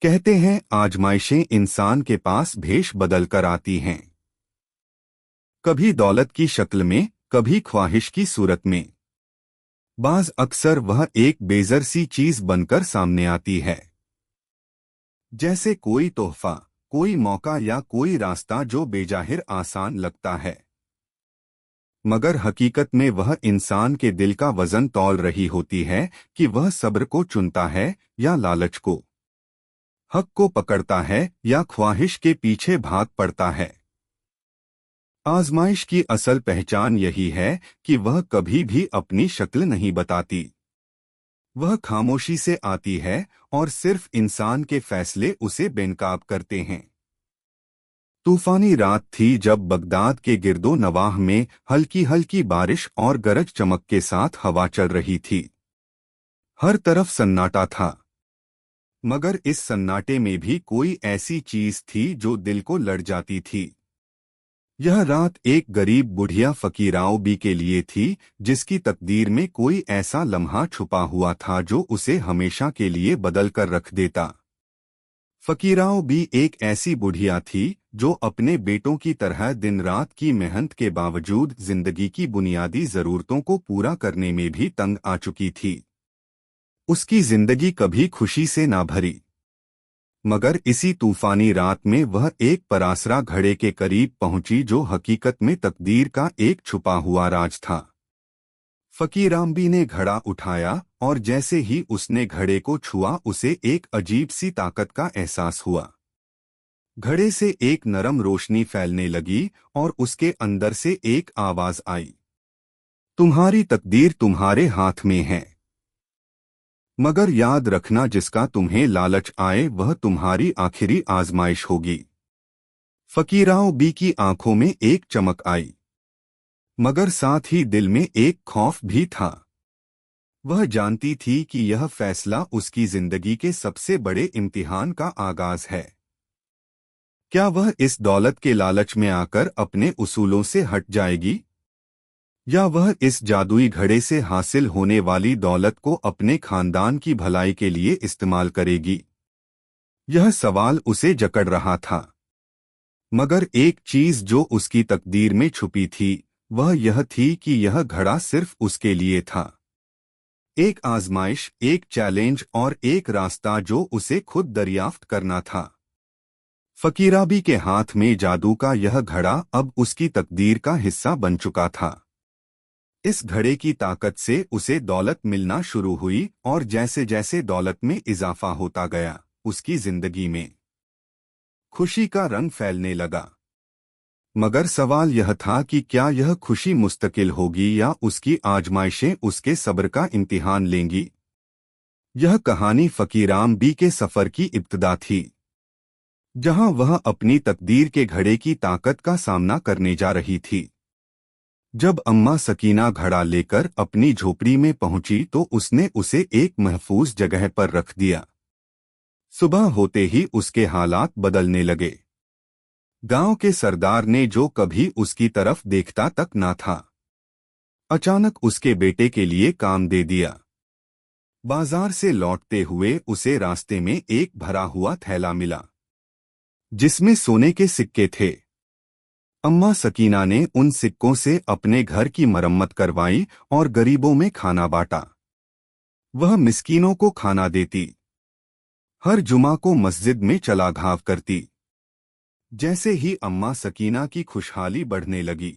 कहते हैं आजमाइशें इंसान के पास भेष बदल कर आती हैं। कभी दौलत की शक्ल में, कभी ख्वाहिश की सूरत में। बाज अक्सर वह एक बेज़र सी चीज बनकर सामने आती है, जैसे कोई तोहफा, कोई मौका या कोई रास्ता जो बेजाहिर आसान लगता है, मगर हकीकत में वह इंसान के दिल का वजन तौल रही होती है कि वह सब्र को चुनता है या लालच को, हक को पकड़ता है या ख्वाहिश के पीछे भाग पड़ता है। आजमाइश की असल पहचान यही है कि वह कभी भी अपनी शक्ल नहीं बताती। वह खामोशी से आती है और सिर्फ इंसान के फैसले उसे बेनकाब करते हैं। तूफानी रात थी जब बगदाद के गिरदो नवाह में हल्की हल्की बारिश और गरज चमक के साथ हवा चल रही थी। हर तरफ सन्नाटा था, मगर इस सन्नाटे में भी कोई ऐसी चीज थी जो दिल को लड़ जाती थी। यह रात एक गरीब बुढ़िया फकीराओं बी के लिए थी, जिसकी तकदीर में कोई ऐसा लम्हा छुपा हुआ था जो उसे हमेशा के लिए बदल कर रख देता। फकीराओं बी एक ऐसी बुढ़िया थी जो अपने बेटों की तरह दिन रात की मेहनत के बावजूद जिंदगी की बुनियादी जरूरतों को पूरा करने में भी तंग आ चुकी थी। उसकी जिंदगी कभी खुशी से ना भरी, मगर इसी तूफानी रात में वह एक परासरा घड़े के करीब पहुंची जो हकीकत में तकदीर का एक छुपा हुआ राज था। फकीराम्बी ने घड़ा उठाया और जैसे ही उसने घड़े को छुआ उसे एक अजीब सी ताकत का एहसास हुआ। घड़े से एक नरम रोशनी फैलने लगी और उसके अंदर से एक आवाज आई, तुम्हारी तकदीर तुम्हारे हाथ में है, मगर याद रखना जिसका तुम्हें लालच आए वह तुम्हारी आखिरी आजमाइश होगी। फकीराओं बी की आंखों में एक चमक आई, मगर साथ ही दिल में एक खौफ भी था। वह जानती थी कि यह फैसला उसकी जिंदगी के सबसे बड़े इम्तिहान का आगाज है। क्या वह इस दौलत के लालच में आकर अपने उसूलों से हट जाएगी, या वह इस जादुई घड़े से हासिल होने वाली दौलत को अपने खानदान की भलाई के लिए इस्तेमाल करेगी। यह सवाल उसे जकड़ रहा था, मगर एक चीज जो उसकी तकदीर में छुपी थी वह यह थी कि यह घड़ा सिर्फ उसके लिए था। एक आजमाइश, एक चैलेंज और एक रास्ता जो उसे खुद दरियाफ्त करना था। फकीराबी के हाथ में जादू का यह घड़ा अब उसकी तकदीर का हिस्सा बन चुका था। इस घड़े की ताकत से उसे दौलत मिलना शुरू हुई और जैसे जैसे दौलत में इजाफा होता गया उसकी जिंदगी में खुशी का रंग फैलने लगा। मगर सवाल यह था कि क्या यह खुशी मुस्तकिल होगी या उसकी आजमाइशें उसके सब्र का इम्तिहान लेंगी। यह कहानी फकीराम बी के सफर की इब्तिदा थी, जहां वह अपनी तकदीर के घड़े की ताकत का सामना करने जा रही थी। जब अम्मा सकीना घड़ा लेकर अपनी झोपड़ी में पहुंची तो उसने उसे एक महफूज जगह पर रख दिया। सुबह होते ही उसके हालात बदलने लगे। गांव के सरदार ने जो कभी उसकी तरफ देखता तक ना था, अचानक उसके बेटे के लिए काम दे दिया। बाजार से लौटते हुए उसे रास्ते में एक भरा हुआ थैला मिला, जिसमें सोने के सिक्के थे। अम्मा सकीना ने उन सिक्कों से अपने घर की मरम्मत करवाई और गरीबों में खाना बांटा। वह मिस्कीनों को खाना देती, हर जुमा को मस्जिद में चला घाव करती। जैसे ही अम्मा सकीना की खुशहाली बढ़ने लगी,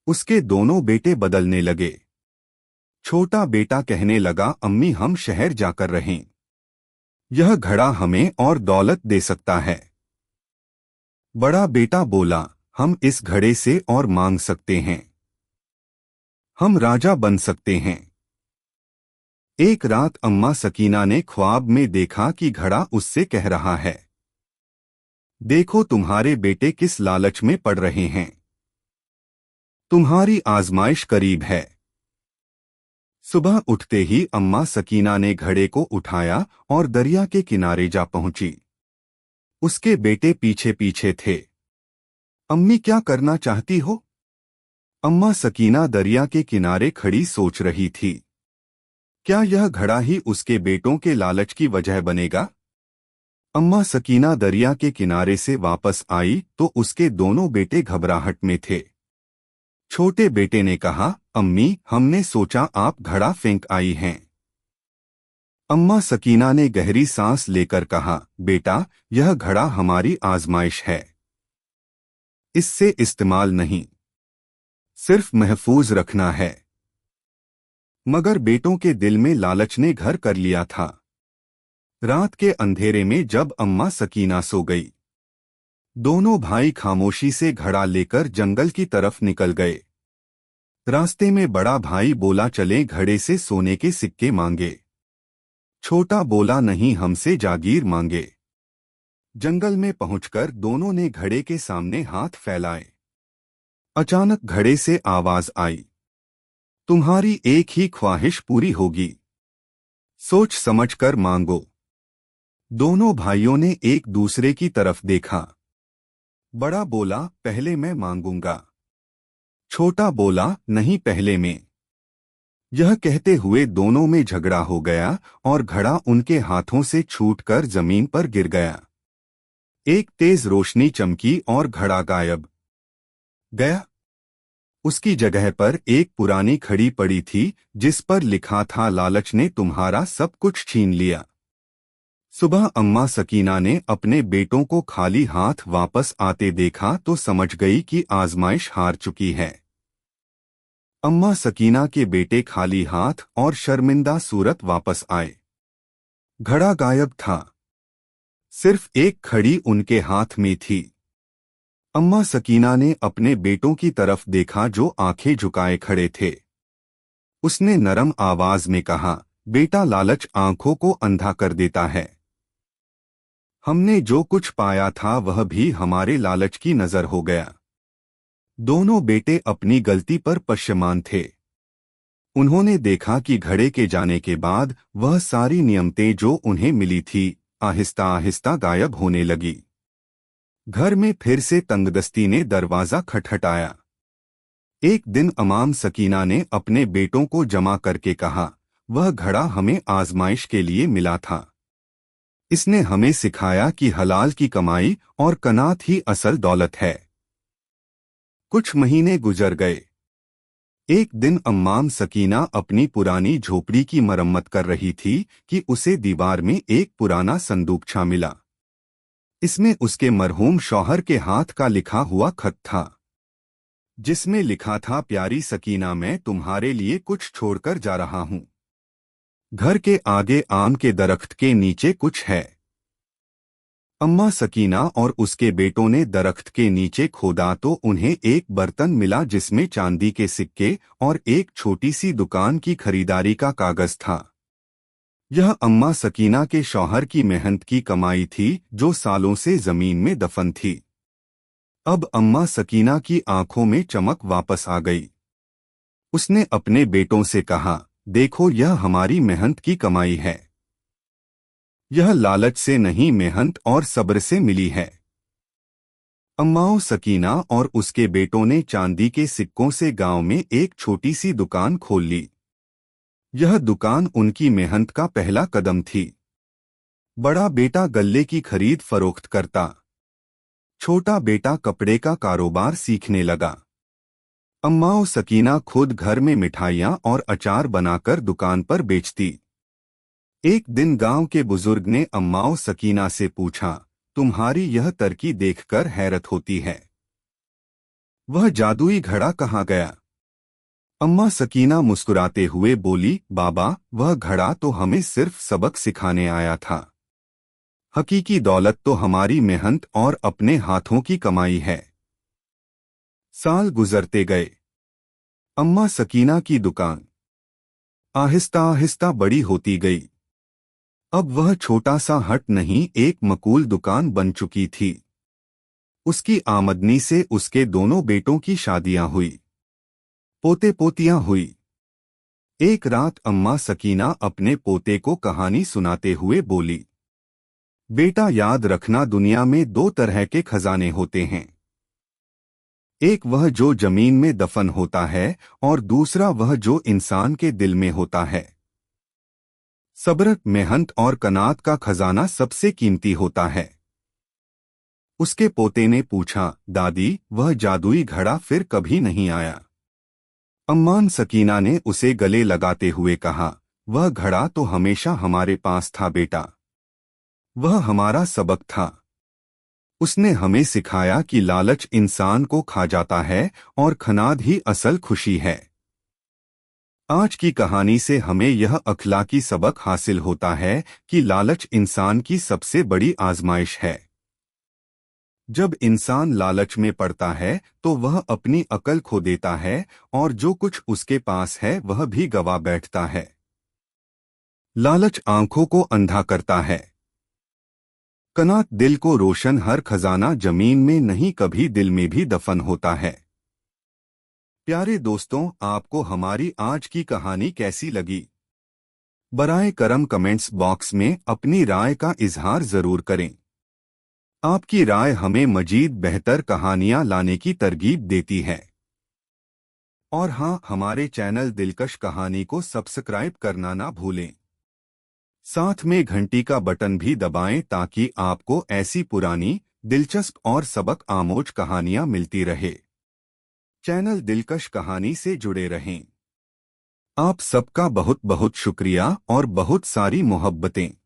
उसके दोनों बेटे बदलने लगे। छोटा बेटा कहने लगा, अम्मी हम शहर जाकर रहें, यह घड़ा हमें और दौलत दे सकता है। बड़ा बेटा बोला, हम इस घड़े से और मांग सकते हैं, हम राजा बन सकते हैं। एक रात अम्मा सकीना ने ख्वाब में देखा कि घड़ा उससे कह रहा है, देखो तुम्हारे बेटे किस लालच में पड़ रहे हैं, तुम्हारी आजमाइश करीब है। सुबह उठते ही अम्मा सकीना ने घड़े को उठाया और दरिया के किनारे जा पहुंची। उसके बेटे पीछे पीछे थे। अम्मी क्या करना चाहती हो? अम्मा सकीना दरिया के किनारे खड़ी सोच रही थी। क्या यह घड़ा ही उसके बेटों के लालच की वजह बनेगा? अम्मा सकीना दरिया के किनारे से वापस आई तो उसके दोनों बेटे घबराहट में थे। छोटे बेटे ने कहा, अम्मी, हमने सोचा आप घड़ा फेंक आई हैं। अम्मा सकीना ने गहरी सांस लेकर कहा, बेटा, यह घड़ा हमारी आजमाइश है। इससे इस्तेमाल नहीं, सिर्फ महफूज रखना है। मगर बेटों के दिल में लालच ने घर कर लिया था। रात के अंधेरे में जब अम्मा सकीना सो गई, दोनों भाई खामोशी से घड़ा लेकर जंगल की तरफ निकल गए। रास्ते में बड़ा भाई बोला, चले घड़े से सोने के सिक्के मांगे। छोटा बोला, नहीं, हमसे जागीर मांगे। जंगल में पहुंचकर दोनों ने घड़े के सामने हाथ फैलाए। अचानक घड़े से आवाज आई, तुम्हारी एक ही ख्वाहिश पूरी होगी, सोच समझकर मांगो। दोनों भाइयों ने एक दूसरे की तरफ देखा। बड़ा बोला, पहले मैं मांगूंगा। छोटा बोला, नहीं, पहले मैं। यह कहते हुए दोनों में झगड़ा हो गया और घड़ा उनके हाथों से छूटकर जमीन पर गिर गया। एक तेज रोशनी चमकी और घड़ा गायब गया। उसकी जगह पर एक पुरानी घड़ी पड़ी थी जिस पर लिखा था, लालच ने तुम्हारा सब कुछ छीन लिया। सुबह अम्मा सकीना ने अपने बेटों को खाली हाथ वापस आते देखा तो समझ गई कि आजमाइश हार चुकी है। अम्मा सकीना के बेटे खाली हाथ और शर्मिंदा सूरत वापस आए। घड़ा गायब था, सिर्फ एक घड़ी उनके हाथ में थी। अम्मा सकीना ने अपने बेटों की तरफ देखा जो आंखें झुकाए खड़े थे। उसने नरम आवाज में कहा, बेटा, लालच आंखों को अंधा कर देता है। हमने जो कुछ पाया था वह भी हमारे लालच की नजर हो गया। दोनों बेटे अपनी गलती पर पश्चाताप थे। उन्होंने देखा कि घड़े के जाने के बाद वह सारी नियमतें जो उन्हें मिली थी आहिस्ता आहिस्ता गायब होने लगी। घर में फिर से तंगदस्ती ने दरवाजा खटखटाया। एक दिन अम्मा सकीना ने अपने बेटों को जमा करके कहा, वह घड़ा हमें आजमाइश के लिए मिला था। इसने हमें सिखाया कि हलाल की कमाई और कनात ही असल दौलत है। कुछ महीने गुजर गए। एक दिन अम्मा सकीना अपनी पुरानी झोपड़ी की मरम्मत कर रही थी कि उसे दीवार में एक पुराना संदूकछा मिला। इसमें उसके मरहूम शौहर के हाथ का लिखा हुआ खत था, जिसमें लिखा था, प्यारी सकीना, मैं तुम्हारे लिए कुछ छोड़कर जा रहा हूं। घर के आगे आम के दरख्त के नीचे कुछ है। अम्मा सकीना और उसके बेटों ने दरख्त के नीचे खोदा तो उन्हें एक बर्तन मिला जिसमें चांदी के सिक्के और एक छोटी सी दुकान की खरीदारी का कागज था। यह अम्मा सकीना के शौहर की मेहनत की कमाई थी जो सालों से जमीन में दफन थी। अब अम्मा सकीना की आंखों में चमक वापस आ गई। उसने अपने बेटों से कहा, देखो, यह हमारी मेहनत की कमाई है। यह लालच से नहीं, मेहनत और सब्र से मिली है। अम्मा सकीना और उसके बेटों ने चांदी के सिक्कों से गांव में एक छोटी सी दुकान खोल ली। यह दुकान उनकी मेहनत का पहला कदम थी। बड़ा बेटा गल्ले की खरीद फरोख्त करता। छोटा बेटा कपड़े का कारोबार सीखने लगा। अम्मा सकीना खुद घर में मिठाइयाँ और अचार बनाकर दुकान पर बेचती। एक दिन गांव के बुजुर्ग ने अम्मा सकीना से पूछा, तुम्हारी यह तरक्की देखकर हैरत होती है। वह जादुई घड़ा कहाँ गया? अम्मा सकीना मुस्कुराते हुए बोली, बाबा, वह घड़ा तो हमें सिर्फ सबक सिखाने आया था। हकीकी दौलत तो हमारी मेहनत और अपने हाथों की कमाई है। साल गुजरते गए। अम्मा सकीना की दुकान आहिस्ता आहिस्ता बड़ी होती गई। अब वह छोटा सा हट नहीं, एक मकबूल दुकान बन चुकी थी। उसकी आमदनी से उसके दोनों बेटों की शादियां हुई, पोते पोतियां हुई। एक रात अम्मा सकीना अपने पोते को कहानी सुनाते हुए बोली, बेटा, याद रखना, दुनिया में दो तरह के खजाने होते हैं। एक वह जो जमीन में दफन होता है और दूसरा वह जो इंसान के दिल में होता है। सब्र, मेहनत और कनात का खजाना सबसे कीमती होता है। उसके पोते ने पूछा, दादी, वह जादुई घड़ा फिर कभी नहीं आया? अम्मान सकीना ने उसे गले लगाते हुए कहा, वह घड़ा तो हमेशा हमारे पास था बेटा। वह हमारा सबक था। उसने हमें सिखाया कि लालच इंसान को खा जाता है और खनाद ही असल खुशी है। आज की कहानी से हमें यह अखलाकी सबक हासिल होता है कि लालच इंसान की सबसे बड़ी आजमाइश है। जब इंसान लालच में पड़ता है तो वह अपनी अकल खो देता है और जो कुछ उसके पास है वह भी गवा बैठता है। लालच आंखों को अंधा करता है। कनात दिल को रोशन, हर खजाना जमीन में नहीं कभी दिल में भी दफन होता है। प्यारे दोस्तों, आपको हमारी आज की कहानी कैसी लगी? बराए करम कमेंट्स बॉक्स में अपनी राय का इजहार जरूर करें। आपकी राय हमें मजीद बेहतर कहानियां लाने की तरगीब देती है। और हाँ, हमारे चैनल दिलकश कहानी को सब्सक्राइब करना ना भूलें। साथ में घंटी का बटन भी दबाएं ताकि आपको ऐसी पुरानी, दिलचस्प और सबक आमोज कहानियां मिलती रहे। चैनल दिलकश कहानी से जुड़े रहें। आप सबका बहुत बहुत शुक्रिया और बहुत सारी मोहब्बतें।